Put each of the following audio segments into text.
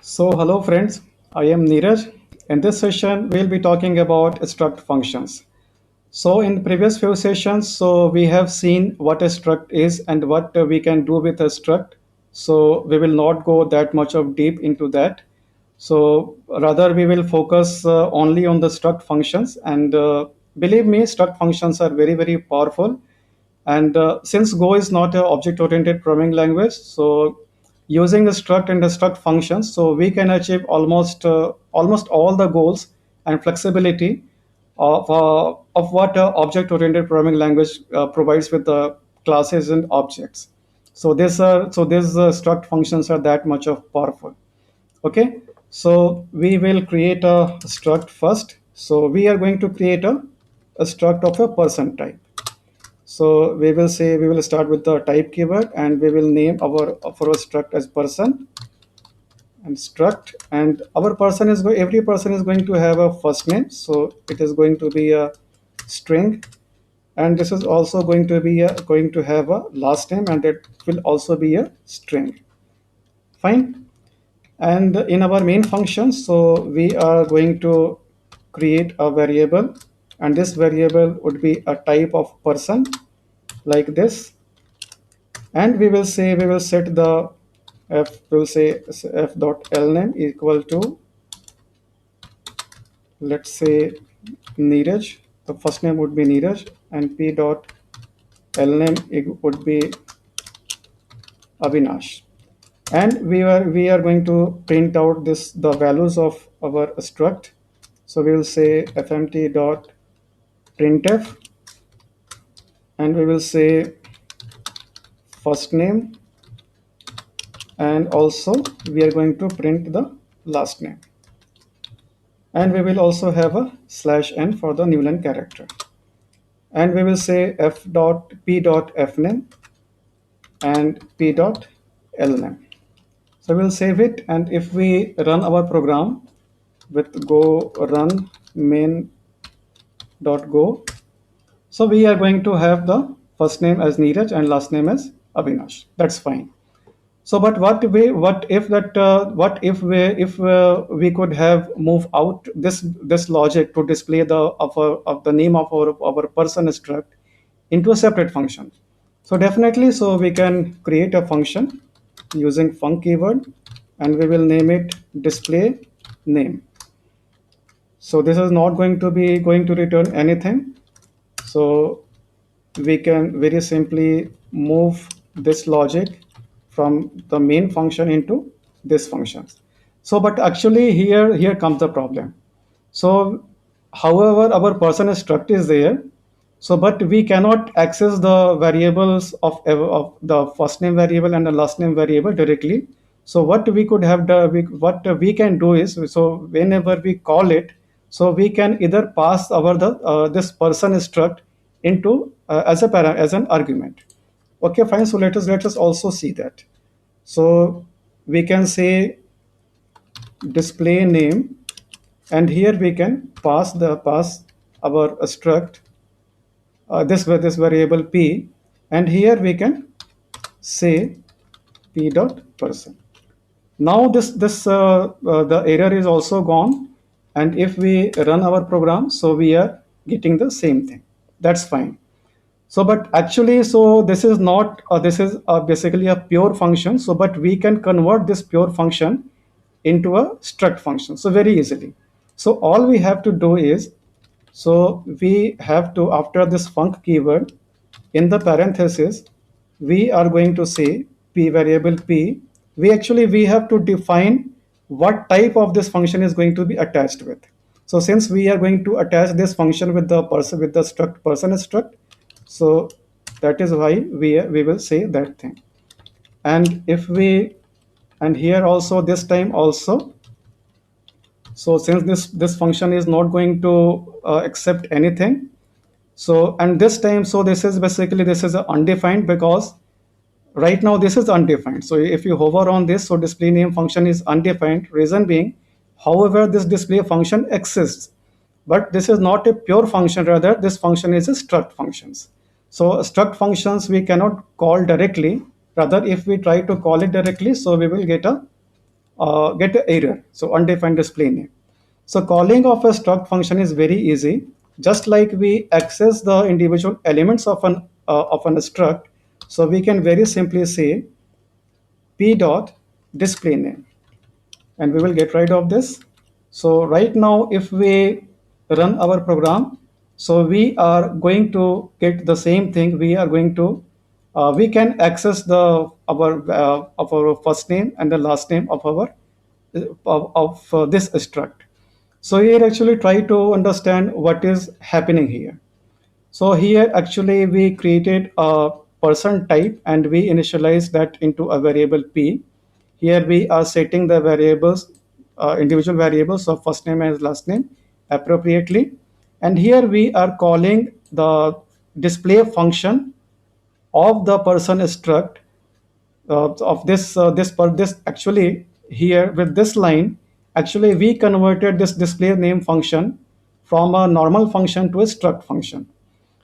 So, hello friends, I am Neeraj. In this session, we'll be talking about struct functions. So, in previous few sessions, we have seen what a struct is and what we can do with a struct. So, we will not go that much of deep into that. So, rather we will focus only on the struct functions. And believe me, struct functions are very powerful, and since Go is not an object-oriented programming language, so using a struct and a struct functions, so we can achieve almost all the goals and flexibility of what object-oriented programming language provides with the classes and objects. So these struct functions are that much of powerful. Okay, so we will create a struct first. So we are going to create a struct of a person type. So we will start with the type keyword and we will name our struct as person and struct, and our person is every person is going to have a first name, so it is going to be a string, and this is also going to have a last name, and it will also be a string. Fine. And in our main function, so we are going to create a variable, and this variable would be a type of person like this, and we will set the f we will say f dot lname equal to, let's say, Neeraj. The first name would be Neeraj, and p dot lname would be Avinash, and we are going to print out this the values of our struct. So we will say fmt dot printf, and we will say first name, and also we are going to print the last name, and we will also have a slash n for the new line character, and we will say f dot p dot fname and p dot lname. So we'll save it, and if we run our program with go run main dot go, so we are going to have the first name as Neeraj and last name as Avinash. That's fine. So, but what if we could have moved out this logic to display the name of our person struct into a separate function? So definitely, so we can create a function using func keyword, and we will name it display name. So this is not going to return anything. So we can very simply move this logic from the main function into this function. So but actually here comes the problem. So however our person struct is there, so but we cannot access the variables of the first name variable and the last name variable directly. So what we could have done, what we can do is, so whenever we call it, so we can either pass our the this person struct into as an argument. Okay, fine. So let us also see that. So we can say display name, and here we can pass our struct this variable p, and here we can say p dot person. Now the error is also gone, and if we run our program, so we are getting the same thing. That's fine. So but actually, so this is not this is basically a pure function, so but we can convert this pure function into a struct function so very easily. So all we have to do is, so we have to, after this func keyword, in the parenthesis, we are going to say p variable p. We have to define what type of this function is going to be attached with. So since we are going to attach this function with the person with the struct person struct, so that is why we will say that thing. And if we, and here also this time also, so since this function is not going to accept anything, so and this time, so this is basically this is a undefined, because right now this is undefined. So if you hover on this, so display name function is undefined, reason being, however this display function exists, but this is not a pure function, rather this function is a struct functions. So struct functions we cannot call directly, rather if we try to call it directly, so we will get a get an error. So undefined display name. So calling of a struct function is very easy. Just like we access the individual elements of an struct, so we can very simply say p dot display name, and we will get rid of this. So right now, if we run our program, so we are going to get the same thing. We are going to we can access the of our first name and the last name of our this struct. So here actually try to understand what is happening here. So here actually we created a person type and we initialize that into a variable p. Here we are setting the variables, individual variables of first name and last name appropriately. And here we are calling the display function of the person struct of this actually here with this line. Actually we converted this display name function from a normal function to a struct function.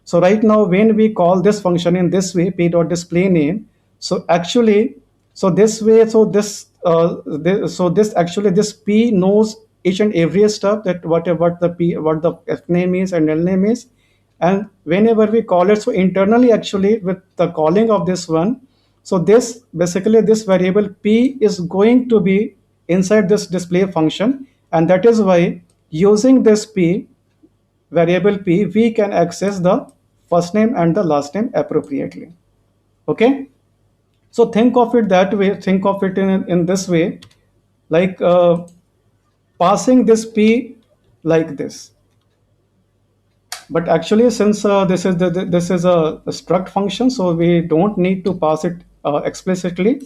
So right now, when we call this function in this way, p dot display name, so actually, so this way, so this actually this p knows each and every stuff that what the f name is and l name is, and whenever we call it, so internally actually with the calling of this one, so this basically this variable p is going to be inside this display function, and that is why using this p variable p, we can access the first name and the last name appropriately. Okay, so think of it that way, think of it in this way, like passing this p like this. But actually, since this is a struct function, so we don't need to pass it explicitly.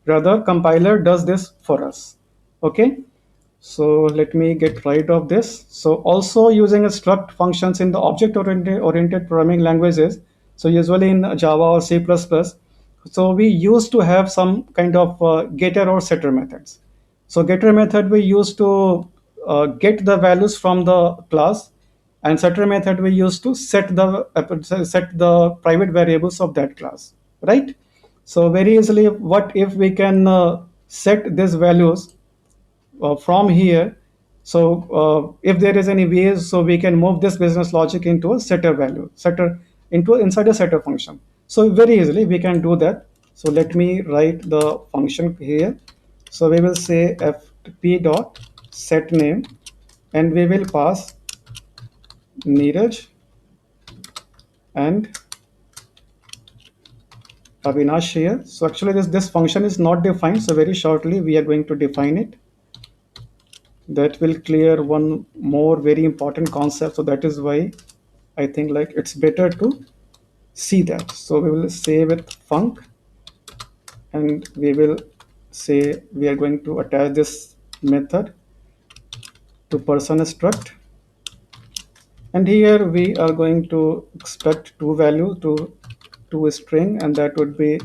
Rather, compiler does this for us. Okay, so let me get rid of this. So also using a struct functions in the object oriented programming languages. So usually in Java or C++, so we used to have some kind of getter or setter methods. So getter method we used to get the values from the class, and setter method we used to set the private variables of that class, right? So very easily, what if we can set these values from here. So if there is any ways, so we can move this business logic into a setter into inside a setter function. So very easily we can do that. So let me write the function here. So we will say fp dot set name, and we will pass Neeraj and Avinash here. So actually this function is not defined. So very shortly we are going to define it. That will clear one more very important concept. So that is why I think like it's better to see that. So we will say with func, and we will say we are going to attach this method to person struct, and here we are going to expect two value to a string, and that would be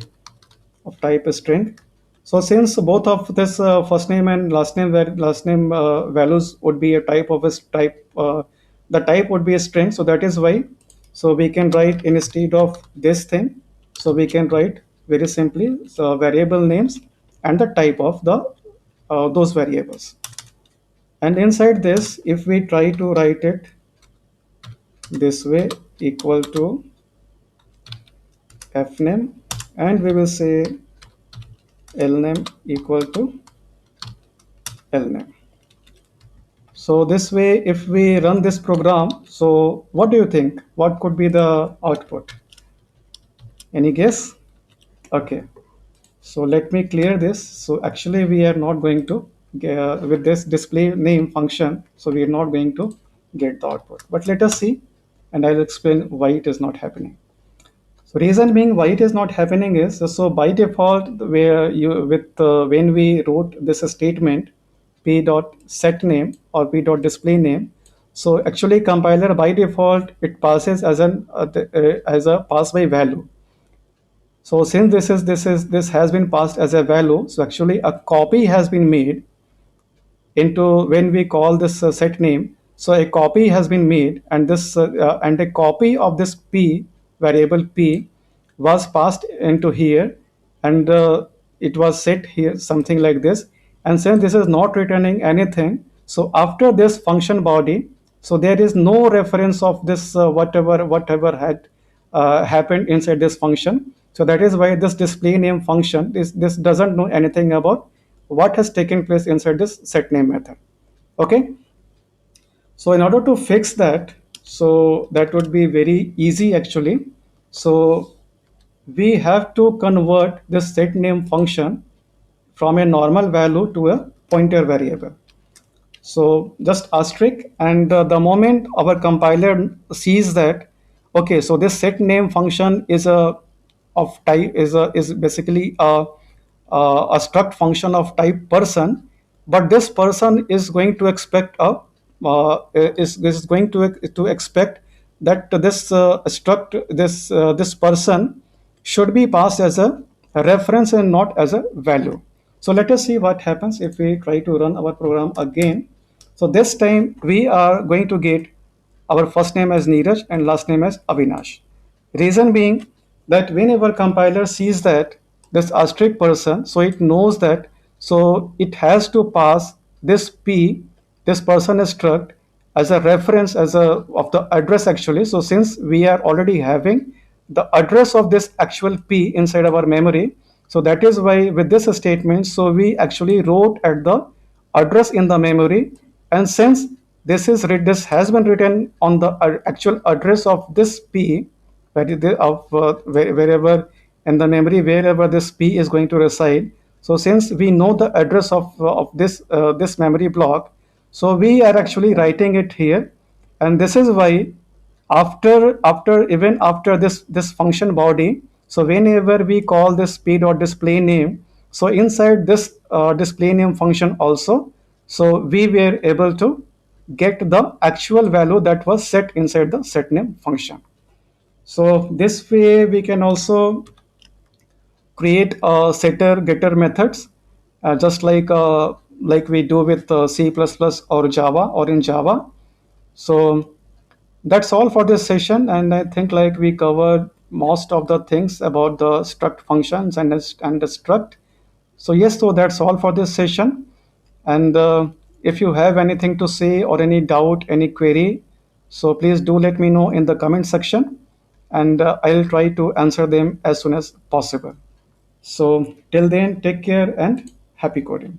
of type string. So since both of this first name and last name values would be a type of a type, the type would be a string. So that is why. So we can write instead of this thing. So we can write very simply so variable names and the type of the those variables. And inside this, if we try to write it this way, equal to fname, and we will say lname equal to lname. So this way, if we run this program, so what do you think? What could be the output? Any guess? Okay. So let me clear this. So actually, we are not going to with this display name function. So we are not going to get the output. But let us see, and I'll explain why it is not happening. So reason being why it is not happening is, so by default, where you with when we wrote this statement p dot set name or p dot display name, so actually compiler by default it passes as a pass by value. So since this has been passed as a value, so actually a copy has been made into when we call this set name. So a copy has been made, and this and a copy of this p variable p was passed into here, and it was set here something like this. And since this is not returning anything, so after this function body, so there is no reference of this whatever had happened inside this function. So that is why this display name function, this doesn't know anything about what has taken place inside this set name method. Okay. So in order to fix that, so that would be very easy actually. So we have to convert this set name function from a normal value to a pointer variable. So just asterisk, and the moment our compiler sees that, okay, so this set name function is a of type is basically a struct function of type person, but this person is going to expect a is going to expect that this struct this person should be passed as a reference and not as a value. So let us see what happens if we try to run our program again. So this time we are going to get our first name as Neeraj and last name as Avinash. Reason being that whenever compiler sees that this asterisk person, so it knows that, so it has to pass this P, this person is struct, as a reference as a of the address actually. So since we are already having the address of this actual P inside our memory, so that is why with this statement, so we actually wrote at the address in the memory, and since this has been written on the actual address of this P, that is of wherever in the memory wherever this P is going to reside. So since we know the address of this memory block, so we are actually writing it here, and this is why after even after this function body, so whenever we call this p dot display name, so inside this display name function also, so we were able to get the actual value that was set inside the set name function. So this way we can also create setter getter methods, just like we do with C++ or Java or in Java. So that's all for this session, and I think like we covered most of the things about the struct functions and the struct. So yes, so that's all for this session. And if you have anything to say or any doubt, any query, so please do let me know in the comment section, and I'll try to answer them as soon as possible. So till then, take care and happy coding.